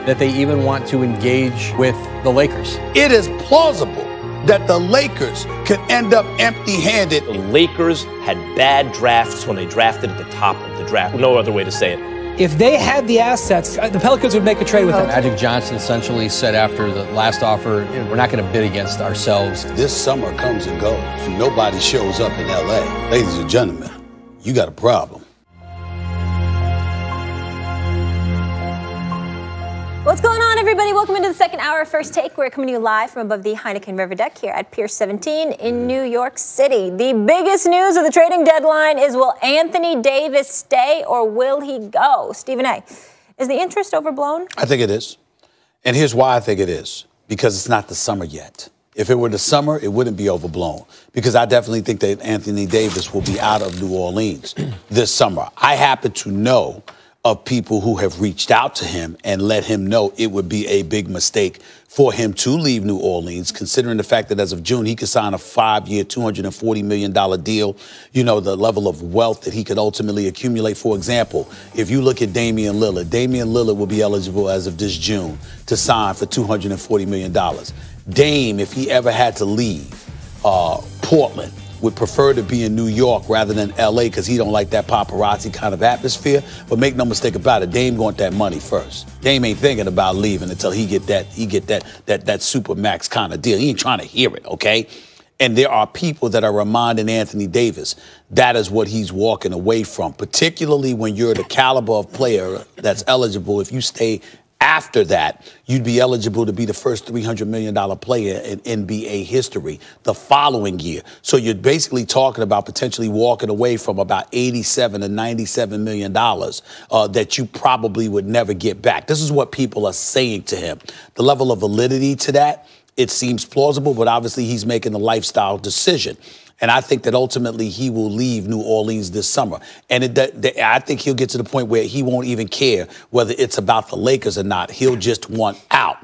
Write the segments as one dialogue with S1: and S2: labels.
S1: that they even want to engage with the Lakers.
S2: It is plausible that the Lakers could end up empty-handed.
S3: The Lakers had bad drafts when they drafted at the top of the draft. No other way to say it.
S4: If they had the assets, the Pelicans would make a trade with them.
S1: Magic Johnson essentially said after the last offer, we're not going to bid against ourselves.
S2: This summer comes and goes, and nobody shows up in L.A. Ladies and gentlemen, you got a problem.
S5: What's going on, everybody? Welcome into the second hour of First Take. We're coming to you live from above the Heineken River Deck here at Pier 17 in New York City. The biggest news of the trading deadline is, will Anthony Davis stay or will he go? Stephen A., is the interest overblown?
S2: I think it is. And here's why I think it is. Because it's not the summer yet. If it were the summer, it wouldn't be overblown. Because I definitely think that Anthony Davis will be out of New Orleans this summer. I happen to know of people who have reached out to him and let him know it would be a big mistake for him to leave New Orleans, considering the fact that as of June, he could sign a 5-year, $240 million deal. You know, the level of wealth that he could ultimately accumulate. For example, if you look at Damian Lillard will be eligible as of this June to sign for $240 million. Dame, if he ever had to leave Portland, would prefer to be in New York rather than L.A. because he don't like that paparazzi kind of atmosphere. But make no mistake about it, Dame want that money first. Dame ain't thinking about leaving until he get that super max kind of deal. He ain't trying to hear it, okay? And there are people that are reminding Anthony Davis that is what he's walking away from, particularly when you're the caliber of player that's eligible. If you stay after that, you'd be eligible to be the first $300 million player in NBA history the following year. So you're basically talking about potentially walking away from about $87 to $97 million that you probably would never get back. This is what people are saying to him. The level of validity to that, it seems plausible, but obviously he's making a lifestyle decision. And I think that ultimately he will leave New Orleans this summer. And I think he'll get to the point where he won't even care whether it's about the Lakers or not. He'll just want out.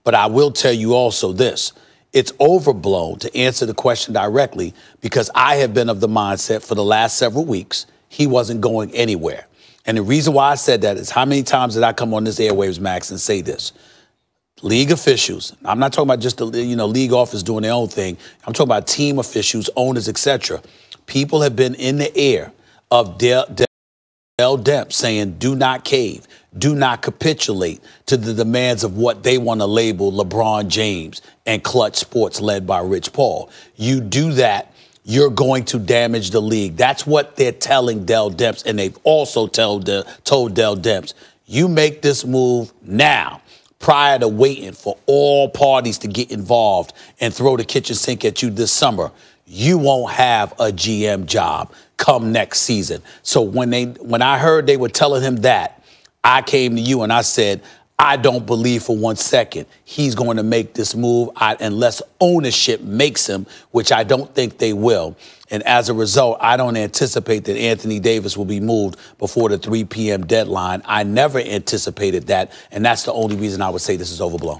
S2: But I will tell you also this. It's overblown to answer the question directly because I have been of the mindset for the last several weeks he wasn't going anywhere. And the reason why I said that is how many times did I come on this airwaves, Max, and say this? League officials, I'm not talking about just the league office doing their own thing. I'm talking about team officials, owners, etc. People have been in the air of Dell Demps saying, do not cave, do not capitulate to the demands of what they want to label LeBron James and Clutch Sports led by Rich Paul. You do that, you're going to damage the league. That's what they're telling Dell Demps, and they've also told Dell Demps, you make this move now, prior to waiting for all parties to get involved and throw the kitchen sink at you this summer. You won't have a GM job come next season. So when I heard they were telling him that, I came to you and I said, I don't believe for 1 second he's going to make this move unless ownership makes him, which I don't think they will. And as a result, I don't anticipate that Anthony Davis will be moved before the 3 p.m. deadline. I never anticipated that, and that's the only reason I would say this is overblown.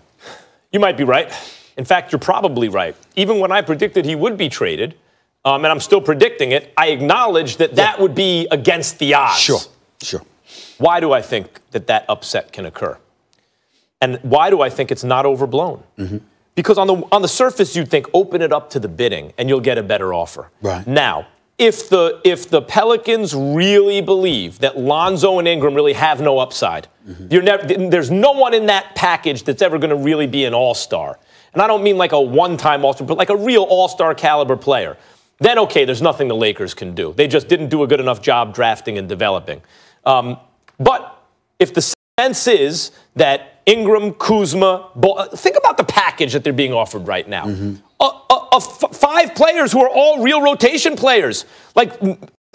S3: You might be right. In fact, you're probably right. Even when I predicted he would be traded, and I'm still predicting it, I acknowledge that would be against the odds.
S2: Sure.
S3: Why do I think that upset can occur? And why do I think it's not overblown? Mm-hmm. Because on the surface, you'd think open it up to the bidding and you'll get a better offer.
S2: Right.
S3: Now, if the Pelicans really believe that Lonzo and Ingram really have no upside, mm-hmm. There's no one in that package that's ever going to really be an all-star. And I don't mean like a one-time all-star, but like a real all-star caliber player. Then, okay, there's nothing the Lakers can do. They just didn't do a good enough job drafting and developing. But if the sense is that Ingram, Kuzma, think about the package that they're being offered right now. Mm-hmm. 5 players who are all real rotation players, like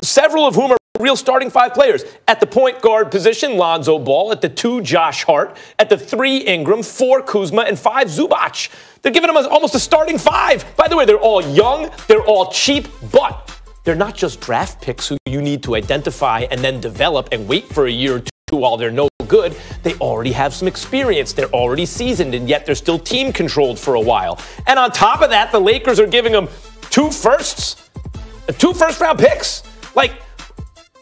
S3: several of whom are real starting 5 players. At the point guard position, Lonzo Ball. At the 2, Josh Hart. At the 3, Ingram. 4, Kuzma. And 5, Zubac. They're giving them almost a starting 5. By the way, they're all young. They're all cheap. But they're not just draft picks who you need to identify and then develop and wait for a year or two while they're no good. They already have some experience. They're already seasoned, and yet they're still team controlled for a while. And on top of that, the Lakers are giving them 2 first-round picks. Like,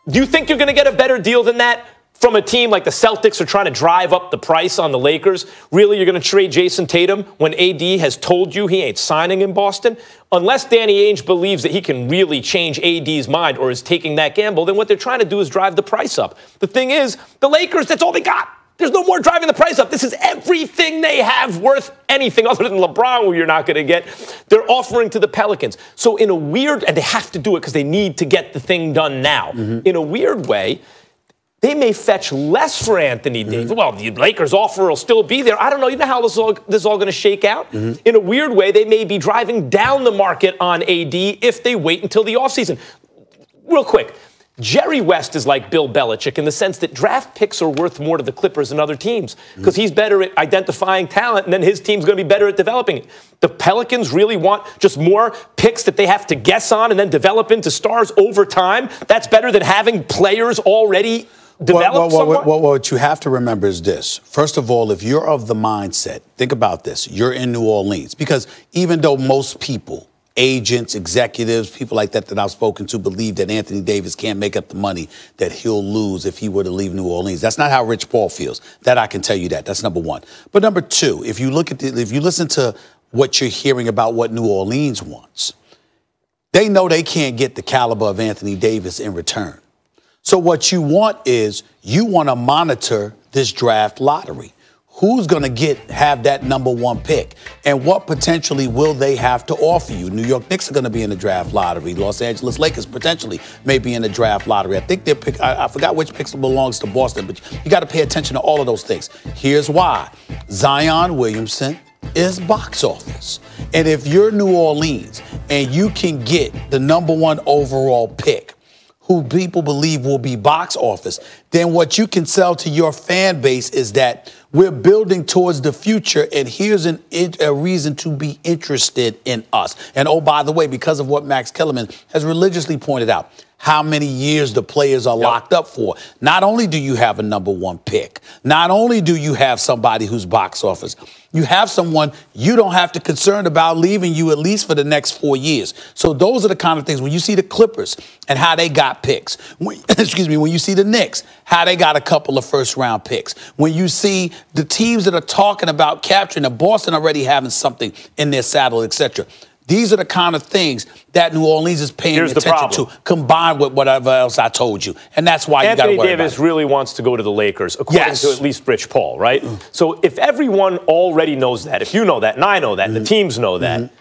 S3: do you think you're going to get a better deal than that from a team like the Celtics are trying to drive up the price on the Lakers. Really, you're going to trade Jason Tatum when AD has told you he ain't signing in Boston? Unless Danny Ainge believes that he can really change AD's mind or is taking that gamble, then what they're trying to do is drive the price up. The thing is, the Lakers, that's all they got. There's no more driving the price up. This is everything they have worth anything other than LeBron, who you're not going to get. They're offering to the Pelicans. So in a weird, and they have to do it because they need to get the thing done now. In a weird way, they may fetch less for Anthony Davis. Well, the Lakers' offer will still be there. I don't know. You know how this is all going to shake out? In a weird way, they may be driving down the market on AD if they wait until the offseason. Real quick, Jerry West is like Bill Belichick in the sense that draft picks are worth more to the Clippers than other teams because he's better at identifying talent, and then his team's going to be better at developing it. The Pelicans really want just more picks that they have to guess on and then develop into stars over time. That's better than having players already developed somewhat.
S2: What you have to remember is this. First of all, if you're of the mindset, think about this. You're in New Orleans. Because even though most people, agents, executives, people like that I've spoken to believe that Anthony Davis can't make up the money that he'll lose if he were to leave New Orleans. That's not how Rich Paul feels. That I can tell you that. That's number one. But number two, if you listen to what you're hearing about what New Orleans wants, they know they can't get the caliber of Anthony Davis in return. So what you want is you want to monitor this draft lottery. Who's going to have that number one pick? And what potentially will they have to offer you? New York Knicks are going to be in the draft lottery. Los Angeles Lakers potentially may be in the draft lottery. I think I forgot which pick belongs to Boston, but you got to pay attention to all of those things. Here's why. Zion Williamson is box office. And if you're New Orleans and you can get the number one overall pick, who people believe will be box office, then what you can sell to your fan base is that we're building towards the future, and here's a reason to be interested in us. And oh, by the way, because of what Max Kellerman has religiously pointed out, how many years the players are locked up for. Not only do you have a number one pick, not only do you have somebody who's box office, you have someone you don't have to concern about leaving you at least for the next 4 years. So those are the kind of things when you see the Clippers and how they got picks. When you see the Knicks, how they got a couple of first-round picks. When you see the teams that are talking about capturing, and Boston already having something in their saddle, etc. These are the kind of things that New Orleans is paying attention to, combined with whatever else I told you. And that's why you got to worry about it.
S3: Anthony Davis really wants to go to the Lakers, according to at least Rich Paul, right? So if everyone already knows that, if you know that, and I know that, and the teams know that,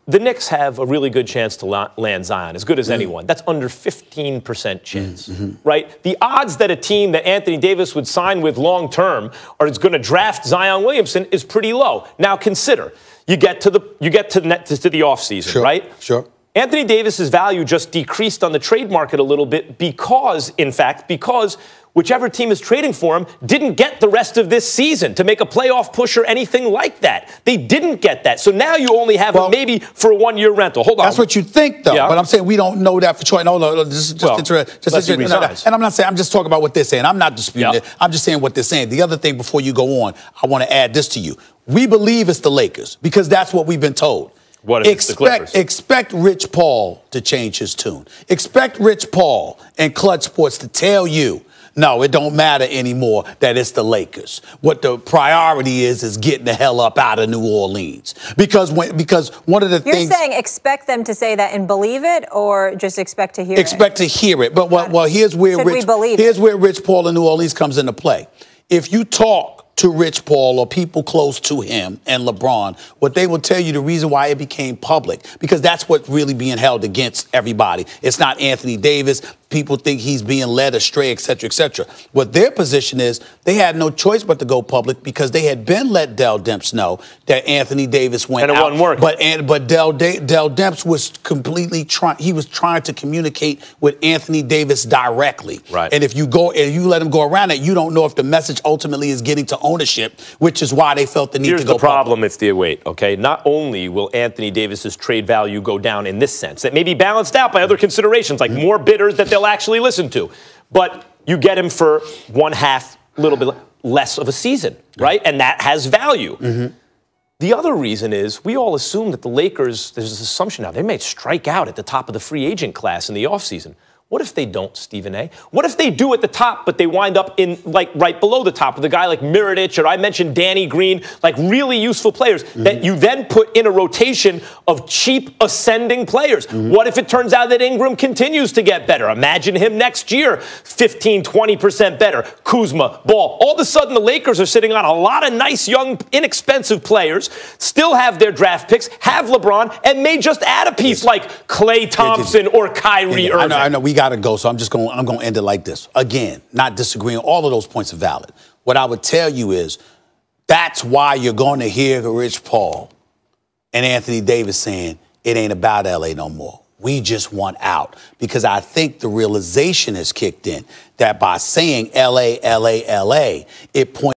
S3: the Knicks have a really good chance to land Zion, as good as anyone. That's under 15% chance, right? The odds that a team that Anthony Davis would sign with long-term is going to draft Zion Williamson is pretty low. Now consider, you get to the offseason, right?
S2: Sure.
S3: Anthony Davis's value just decreased on the trade market a little bit because whichever team is trading for him didn't get the rest of this season to make a playoff push or anything like that. They didn't get that. So now you only have him maybe for a one-year rental. Hold on.
S2: That's what you think, though. Yeah. But I'm saying we don't know that for sure. No, this is just and I'm not saying, I'm just talking about what they're saying. I'm not disputing it. I'm just saying what they're saying. The other thing before you go on, I want to add this to you. We believe it's the Lakers because that's what we've been told.
S3: What if it's the Clippers?
S2: Expect Rich Paul to change his tune. Expect Rich Paul and Clutch Sports to tell you, no, it don't matter anymore that it's the Lakers. What the priority is getting the hell up out of New Orleans. Because one of the things...
S5: You're saying expect them to say that and believe it, or just expect to hear it?
S2: Expect to hear it. But here's where Rich Paul in New Orleans comes into play. If you talk to Rich Paul or people close to him and LeBron, what they will tell you the reason why it became public, because that's what's really being held against everybody. It's not Anthony Davis. People think he's being led astray, et cetera, et cetera. What their position is, they had no choice but to go public because they had been let Dell Demps know that Anthony Davis went out.
S3: And it wasn't working.
S2: But Dell Demps was completely trying to communicate with Anthony Davis directly.
S3: Right.
S2: And if you let him go around it, you don't know if the message ultimately is getting to ownership, which is why they felt the need to go public.
S3: Here's the problem if they wait, okay? Not only will Anthony Davis's trade value go down in this sense, that may be balanced out by other considerations, like more bidders that they'll actually listen to, but you get him for a little bit less of a season, right? And that has value. The other reason is we all assume that the Lakers, there's this assumption now, they may strike out at the top of the free agent class in the offseason. What if they don't, Stephen A? What if they do at the top, but they wind up in like right below the top with a guy like Mirotic, or I mentioned Danny Green, like really useful players that you then put in a rotation of cheap ascending players. What if it turns out that Ingram continues to get better? Imagine him next year, 15, 20% better. Kuzma, Ball. All of a sudden, the Lakers are sitting on a lot of nice, young, inexpensive players, still have their draft picks, have LeBron, and may just add a piece like Klay Thompson or Kyrie Irving.
S2: I know. We got to go, so I'm going to end it like this. Again, not disagreeing. All of those points are valid. What I would tell you is that's why you're going to hear Rich Paul and Anthony Davis saying it ain't about L.A. no more. We just want out. Because I think the realization has kicked in that by saying L.A., L.A., L.A., it points